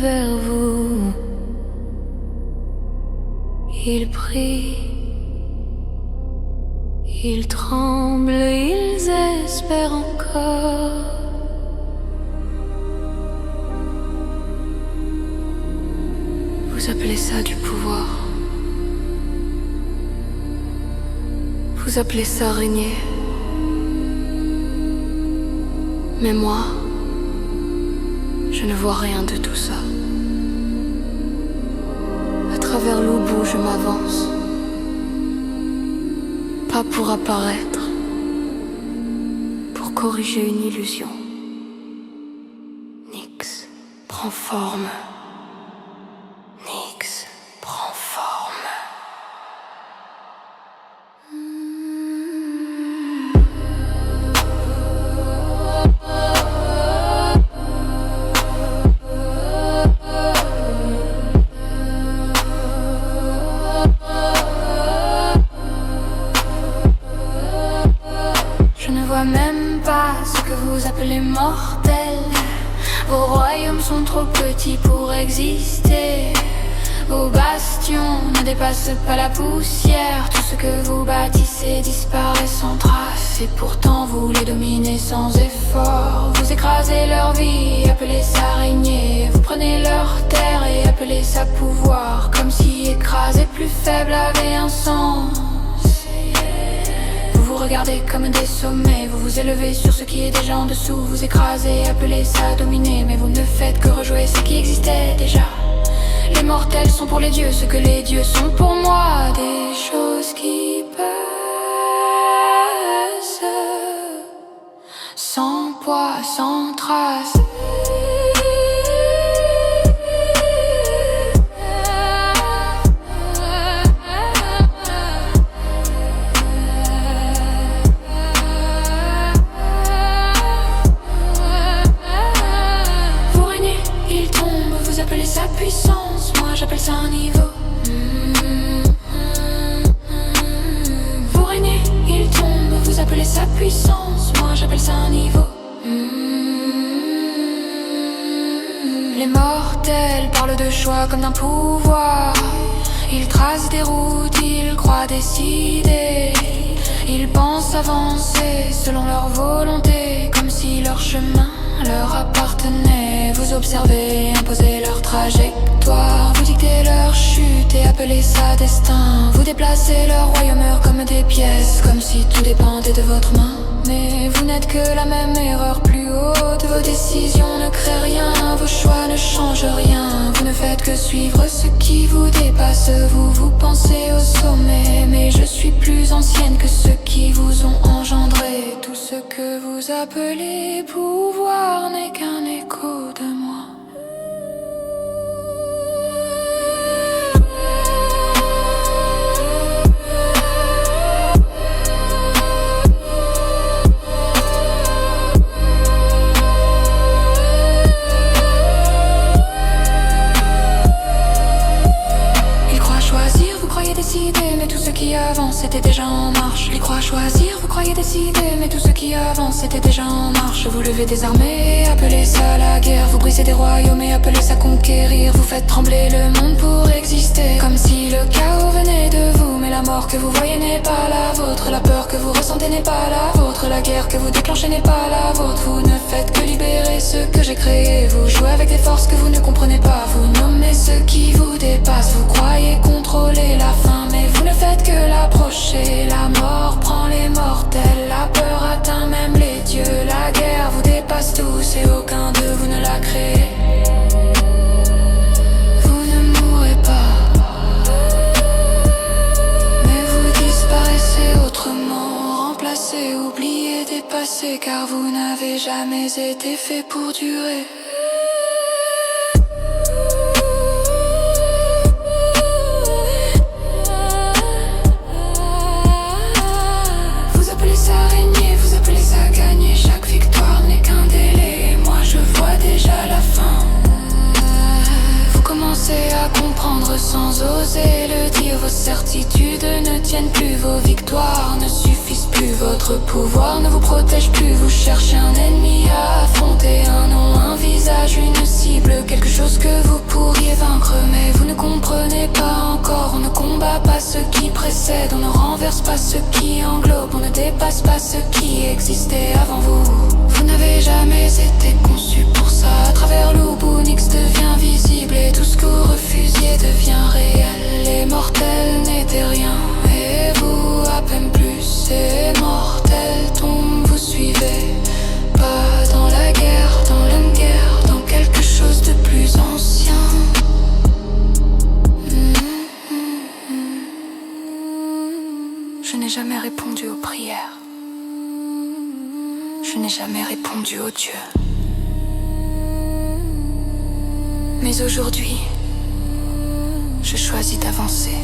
vers vous. Ils prient, ils tremblent, ils espèrent encore. Vous appelez ça du pouvoir. Vous appelez ça régner. Mais moi, je ne vois rien de tout ça. À travers l'oubou, je m'avance. Pas pour apparaître, pour corriger une illusion. Nyx prend forme. Nyx prend forme. Je ne vois même pas ce que vous appelez mortel. Vos royaumes sont trop petits pour exister. Vos bastions ne dépassent pas la poussière. Tout ce que vous bâtissez disparaît sans trace. Et pourtant vous les dominez sans effort. Vous écrasez leur vie, appelez ça régner. Vous prenez leur terre et appelez ça pouvoir. Comme si écraser plus faible avait un sens. Vous vous regardez comme des sommets. Vous vous élevez sur ce qui est déjà en dessous. Vous écrasez, appelez ça dominer. Mais vous ne faites que rejouer ce qui existait déjà. Les mortels sont pour les dieux ce que les dieux sont pour moi. Des choses qui passent, sans poids, sans trace. Vous régnez, il tombe, vous appelez ça puissance. Moi j'appelle ça un niveau. Vous régnez, il tombe, vous appelez ça puissance. Moi j'appelle ça un niveau. Les mortels parlent de choix comme d'un pouvoir. Ils tracent des routes, ils croient décider. Ils pensent avancer selon leur volonté, comme si leur chemin leur appartenait. Vous observez, imposez leur trajectoire. Vous dictez leur chute et appelez ça destin. Vous déplacez leur royaume comme des pièces, comme si tout dépendait de votre main. Mais vous n'êtes que la même erreur plus haute. Vos décisions ne créent rien, vos choix ne changent rien. Vous ne faites que suivre ce qui vous dépasse. Vous pensez au sommet, mais je suis plus ancienne que ceux qui vous ont engendré. Tout ce que vous appelez pouvoir n'est qu'un écho de moi. Mais tout ce qui avance était déjà en marche. Ils croient choisir, vous croyez décider. Mais tout ce qui avance était déjà en marche. Vous levez des armées, appelez ça la guerre. Vous brisez des royaumes et appelez ça conquérir. Vous faites trembler le monde pour exister, comme si le chaos venait de vous. Mais la mort que vous voyez n'est pas la vôtre. La peur que vous ressentez n'est pas la vôtre. La guerre que vous déclenchez n'est pas la vôtre. Vous ne faites que libérer ce que j'ai créé. Vous jouez avec des forces que vous ne comprenez pas. Vous nommez ce qui vous dépasse. Vous croyez contrôler la fin, mais vous ne faites que l'approcher. La mort prend les mortels, la peur atteint même les dieux. La guerre vous dépasse tous et aucun de vous ne l'a créé. Vous ne mourrez pas, mais vous disparaissez autrement. Remplacez, oubliez, dépassez, car vous n'avez jamais été fait pour durer. Sans oser le dire, vos certitudes ne tiennent plus, vos victoires ne suffisent plus, votre pouvoir ne vous protège plus. Vous cherchez un ennemi à affronter, un nom, un visage, une cible, quelque chose que vous pourriez vaincre, mais vous ne comprenez pas encore. On ne combat pas ce qui précède, on ne renverse pas ce qui englobe, on ne dépasse pas ce qui existait avant vous. Vous n'avez jamais été conçu pour ça. À travers l'Ubunix devient visible et tout ce que vous refusiez devient réel. Les mortels n'étaient rien et vous à peine plus. Et mortels tombent, vous suivez. Pas dans la guerre, dans l'une-guerre, dans quelque chose de plus ancien. Je n'ai jamais répondu aux prières. Je n'ai jamais répondu aux dieux. Mais aujourd'hui, je choisis d'avancer.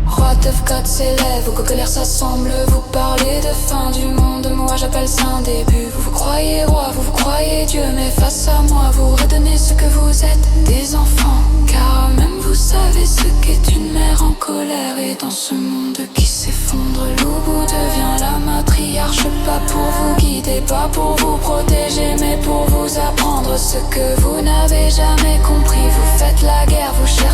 Roi of God s'élève, vos coquelières s'assemblent. Vous parlez de fin du monde, moi j'appelle ça un début. Vous vous croyez roi, vous vous croyez Dieu, mais face à moi vous redonnez ce que vous êtes, des enfants. Car même vous savez ce qu'est une mère en colère. Et dans ce monde qui s'effondre, l'Ubu devient la matriarche. Pas pour vous guider, pas pour vous protéger, mais pour vous apprendre ce que vous n'avez jamais compris. Vous faites la guerre, vous cherchez